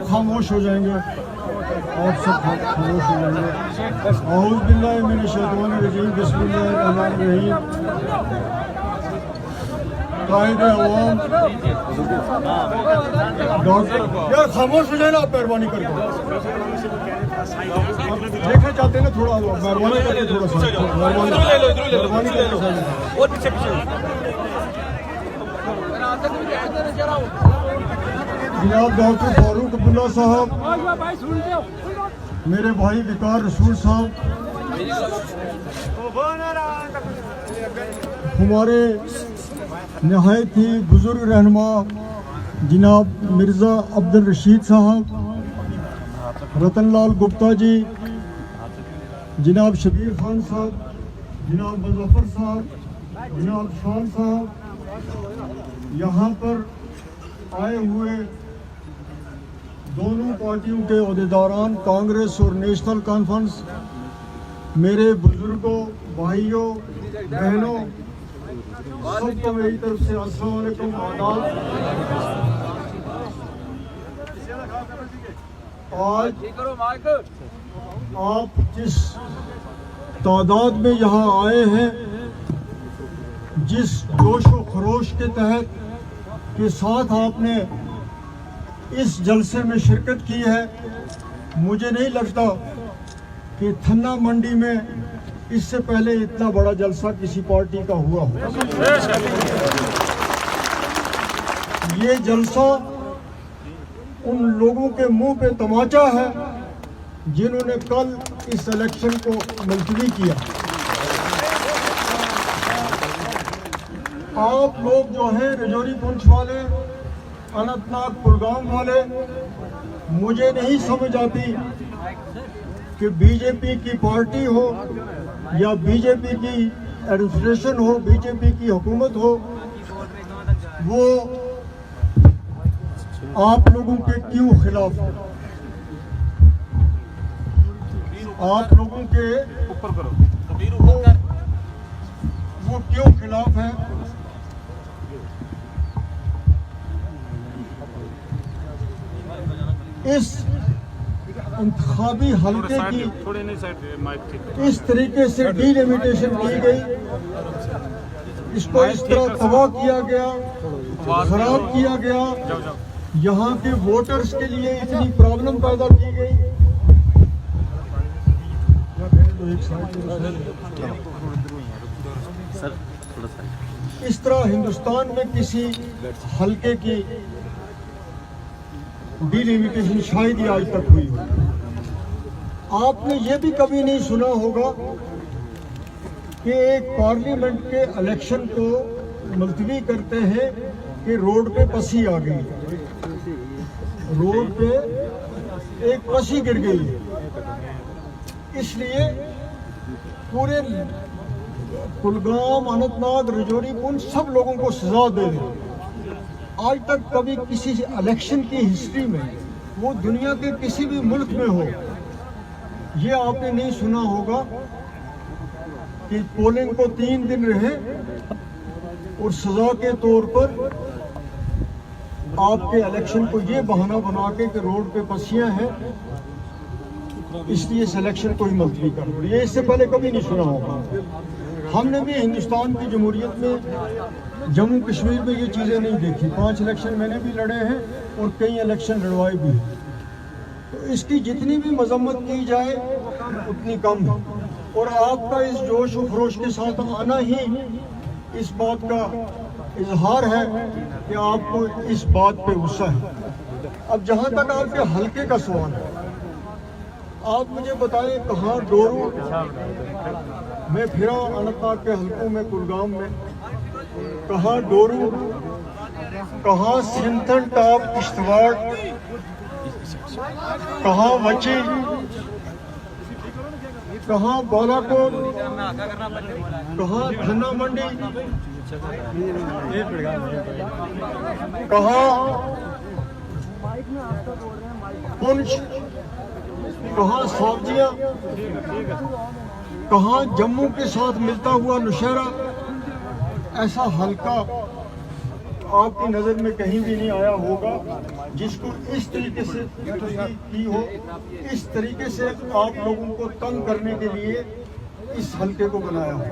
खामोश हो जाएंगे, आप सब खामोश हो जाएंगे। औज़ु बिल्लाहि मिनश शैतानिर रजीम, बिस्मिल्लाहिर रहमानिर रहीम। कायदे अवाम डॉक्टर, यार खामोश हो जाए ना आप, मेहरबानी करके। देखना चाहते हैं ना, थोड़ा मेहरबानी करके, थोड़ा सा मेहरबानी करके। और पीछे जनाब डॉक्टर फारूक अब्दुल्ला साहब, मेरे भाई विकार रसूल साहब, हमारे नहायत ही बुजुर्ग रहनुमा जनाब मिर्ज़ा अब्दुल रशीद साहब, रतन लाल गुप्ता जी, जनाब शबीर खान साहब, जनाब मुजफ्फर साहब, जनाब शान साहब, यहाँ पर आए हुए दोनों पार्टियों के अहदेदारान, कांग्रेस और नेशनल कॉन्फ्रेंस, मेरे बुजुर्गों, भाइयों, बहनों, सबको मेरी तरफ से अस्सलाम वालेकुम, आदाब। आज आप जिस तादाद में यहाँ आए हैं, जिस जोश व खरोश के तहत के साथ आपने इस जलसे में शिरकत की है, मुझे नहीं लगता कि थन्ना मंडी में इससे पहले इतना बड़ा जलसा किसी पार्टी का हुआ हो। ये जलसा उन लोगों के मुंह पे तमाचा है जिन्होंने कल इस इलेक्शन को मुलतवी किया। आप लोग जो हैं रजौरी पुंछ वाले, अनंतनाग कुलगाम वाले, मुझे नहीं समझ आती कि बीजेपी की पार्टी हो या बीजेपी की एडमिनिस्ट्रेशन हो, बीजेपी की हुकूमत हो, वो आप लोगों के क्यों खिलाफ हो? आप लोगों के वो क्यों खिलाफ है? इस इंतखाबी हल्के की इस तरीके से डिलिमिटेशन की गई, इसको इस तरह तबाह किया गया, खराब किया गया, यहाँ के वोटर्स के लिए इतनी प्रॉब्लम पैदा की गई। इस तरह हिंदुस्तान में किसी हल्के की डिलिमिटेशन शायद ही आज तक हुई हो। आपने ये भी कभी नहीं सुना होगा कि एक पार्लियामेंट के इलेक्शन को मुलतवी करते हैं कि रोड पे पसी आ गई, रोड पे एक पसी गिर गई है, इसलिए पूरे कुलगाम, अनंतनाग, रजौरी, पुंछ सब लोगों को सजा दे दें। आज तक कभी किसी इलेक्शन की हिस्ट्री में, वो दुनिया के किसी भी मुल्क में हो, ये आपने नहीं सुना होगा कि पोलिंग को 3 दिन रहे और सजा के तौर पर आपके इलेक्शन को ये बहाना बना के कि रोड पे पसियां हैं, इसलिए इस इलेक्शन को ही मुलतवी कर दो। ये इससे पहले कभी नहीं सुना होगा। हमने भी हिंदुस्तान की जमहूरियत में जम्मू कश्मीर में ये चीज़ें नहीं देखी। 5 इलेक्शन मैंने भी लड़े हैं और कई इलेक्शन लड़वाए भी हैं, तो इसकी जितनी भी मजम्मत की जाए उतनी कम है। और आपका इस जोश व खरोश के साथ आना ही इस बात का इजहार है कि आपको इस बात पे गुस्सा है। अब जहाँ तक आपके हल्के का सवाल है, आप मुझे बताएं कहाँ डोरू मैं फिरा, अनंतनाग के हल्कों में, कुलगाम में, कहाँ डोरू, कहाँ सिंथन टॉप किश्तवाड़, कहाँ वची, कहाँ बालाकोट, कहाँ धन्ना मंडी, कहाँ पुंछ, कहाँ सब्जियाँ, कहाँ जम्मू के साथ मिलता हुआ नौशहरा। ऐसा हल्का आपकी नज़र में कहीं भी नहीं आया होगा जिसको इस तरीके से की हो, इस तरीके से आप लोगों को तंग करने के लिए इस हल्के को बनाया हो।